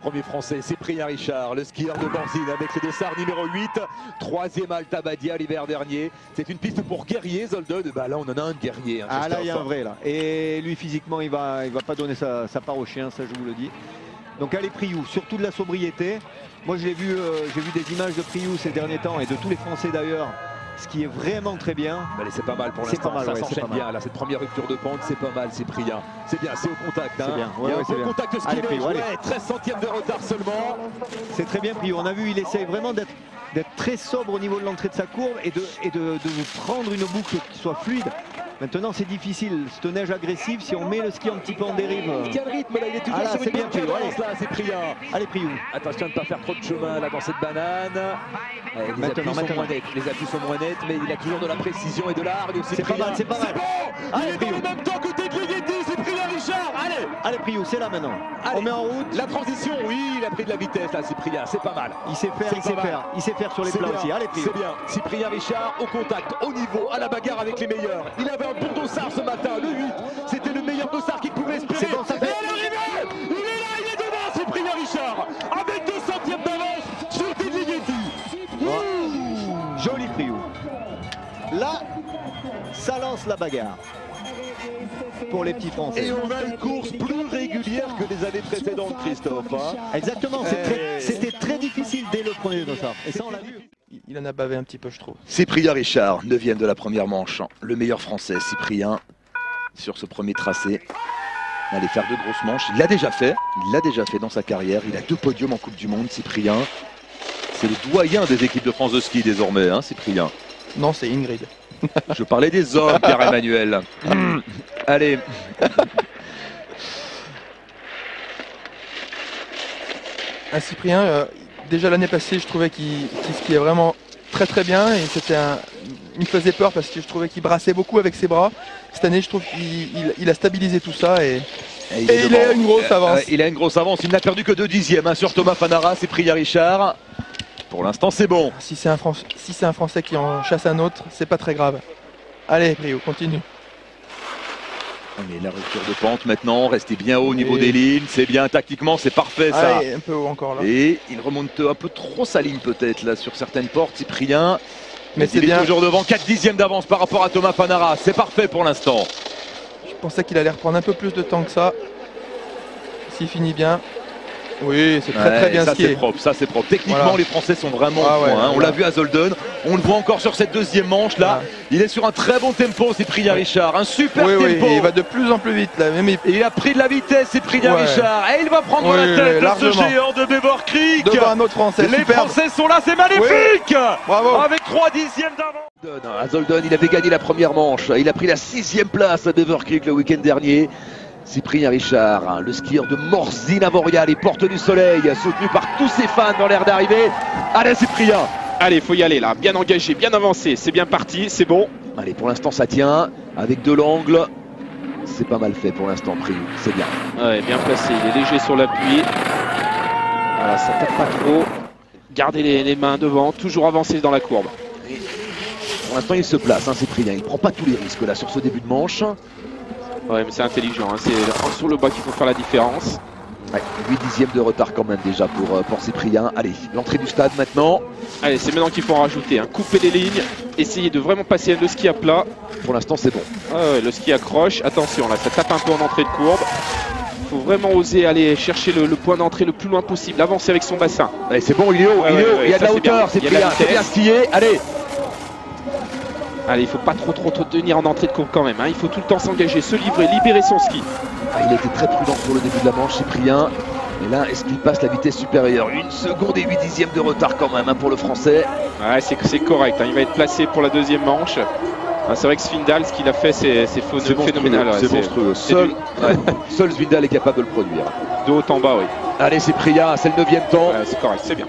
premier français, Cyprien Richard, le skieur de Morzine avec le dossard numéro 8, troisième Alta Badia l'hiver dernier. C'est une piste pour guerrier, Zolden. Bah là, on en a un de guerrier. Hein, ah là, il y a un vrai là. Et lui, physiquement, il va pas donner sa part au chien, ça je vous le dis. Donc allez, Priou, surtout de la sobriété. Moi, j'ai vu des images de Priou ces derniers temps et de tous les Français d'ailleurs. Ce qui est vraiment très bien. Allez, c'est pas mal pour l'instant, ça s'enchaîne bien. Là, cette première rupture de pente, c'est pas mal, Cyprien. C'est bien, c'est au contact. Hein. C'est bien. Ouais, il y a un contact skier, 13 centièmes de retard seulement. C'est très bien pris. On a vu, il essaye vraiment d'être très sobre au niveau de l'entrée de sa courbe et de prendre une boucle qui soit fluide. Maintenant, c'est difficile. Cette neige agressive, si on met le ski un petit peu en dérive. Quel rythme là, il est toujours sur une bonne cadence là, Cyprien. Allez, Priou. Attention de ne pas faire trop de chemin là dans cette banane. Les appuis sont moins nets, les appuis sont moins nets, mais il a toujours de la précision et de l'hargne aussi. C'est pas mal, c'est pas mal. Bon, il est dans le même temps que Tedlighetti, Cyprien Richard. Allez, Priou, c'est là maintenant. Allez, on met en route. La transition, oui, il a pris de la vitesse là, Cyprien, c'est pas mal. Il sait faire, il sait faire sur les plats aussi. Allez, Priou. C'est bien. Cyprien Richard au contact, au niveau, à la bagarre avec les meilleurs. Il avait un bon dossard ce matin, le 8. C'était le meilleur dossard qu'il pouvait espérer. C'est bon, ça fait. Il est là, il est devant, Cyprien Richard, avec 2 centièmes d'avance sur Tedlighetti. Joli Priou. Là, ça lance la bagarre pour les petits Français. Et on a une course plus régulière que les années précédentes, Christophe. Hein. Exactement, c'était très difficile dès le premier dossard. Et ça, on l'a vu. Il en a bavé un petit peu, je trouve. Cyprien Richard, 9e de la première manche. Le meilleur français, Cyprien, sur ce premier tracé. Allez faire de grosses manches. Il l'a déjà fait dans sa carrière. Il a 2 podiums en Coupe du Monde, Cyprien. C'est le doyen des équipes de France de ski désormais, hein, Cyprien. Non, c'est Ingrid. Je parlais des hommes, Pierre-Emmanuel. Allez. Un Cyprien, déjà l'année passée, je trouvais qu'il skiait vraiment très bien. Et il me faisait peur parce que je trouvais qu'il brassait beaucoup avec ses bras. Cette année, je trouve qu'il a stabilisé tout ça et il a une grosse avance. Il a une grosse avance. Il n'a perdu que 2 dixièmes hein, sur Thomas Fanara, Cyprien Richard. Pour l'instant, c'est bon. Si c'est un Français qui en chasse un autre, c'est pas très grave. Allez, Priou, continue. Mais la rupture de pente maintenant, restez bien haut au niveau des lignes, c'est bien tactiquement, c'est parfait ça. Allez, un peu haut encore là. Et il remonte un peu trop sa ligne peut-être là sur certaines portes, Cyprien. Mais il est toujours devant, 4 dixièmes d'avance par rapport à Thomas Fanara, c'est parfait pour l'instant. Je pensais qu'il allait reprendre un peu plus de temps que ça. S'il finit bien. Oui, c'est très bien skié. Ça c'est propre. Techniquement, les Français sont vraiment au point. Hein. On l'a vu à Zolden. On le voit encore sur cette 2e manche là. Il est sur un très bon tempo, Cyprien Richard. Un super tempo. Il va de plus en plus vite là. Il a pris de la vitesse, Cyprien Richard. Et il va prendre la tête de ce géant de Beaver Creek. Devant un autre Français. Les Français sont là, c'est magnifique. Bravo. Avec 3 dixièmes d'avance. À Zolden, il avait gagné la première manche. Il a pris la 6e place à Beaver Creek le week-end dernier. Cyprien Richard, le skieur de Morzine à Voria, les portes du soleil, soutenu par tous ses fans dans l'air d'arrivée. Allez Cyprien. Allez, faut y aller là, bien engagé, bien avancé, c'est bien parti, c'est bon. Allez, pour l'instant ça tient, avec de l'angle. C'est pas mal fait pour l'instant, Priou, c'est bien. Ouais, bien placé, il est léger sur l'appui. Voilà, ça tape pas trop. Gardez les mains devant, toujours avancer dans la courbe. Pour l'instant il se place, hein, Cyprien, il prend pas tous les risques là sur ce début de manche. Ouais, mais c'est intelligent, hein. C'est sur le bas qu'il faut faire la différence. Ouais, 8 dixièmes de retard quand même déjà pour Cyprien. Allez, l'entrée du stade maintenant. Allez, c'est maintenant qu'il faut en rajouter, hein. Couper les lignes, essayer de vraiment passer le ski à plat. Pour l'instant c'est bon. Ouais, le ski accroche, attention là, ça tape un peu en entrée de courbe. Il faut vraiment oser aller chercher le point d'entrée le plus loin possible, avancer avec son bassin. Allez, c'est bon, il est haut, il y a de la hauteur, Cyprien, c'est bien skié, allez. Allez, il ne faut pas trop tenir en entrée de courbe quand même. Hein. Il faut tout le temps s'engager, se livrer, libérer son ski. Il a été très prudent sur le début de la manche, Cyprien. Et là, est-ce qu'il passe la vitesse supérieure? 1 seconde et 8 dixièmes de retard quand même hein, pour le Français. Ouais, c'est correct. Hein. Il va être placé pour la 2e manche. Ah, c'est vrai que Svindal, ce qu'il a fait, c'est phénoménal. C'est monstrueux. Seul Svindal est capable de le produire. De haut en bas, oui. Allez, Cyprien, c'est le 9e temps. Ouais, c'est correct, c'est bien.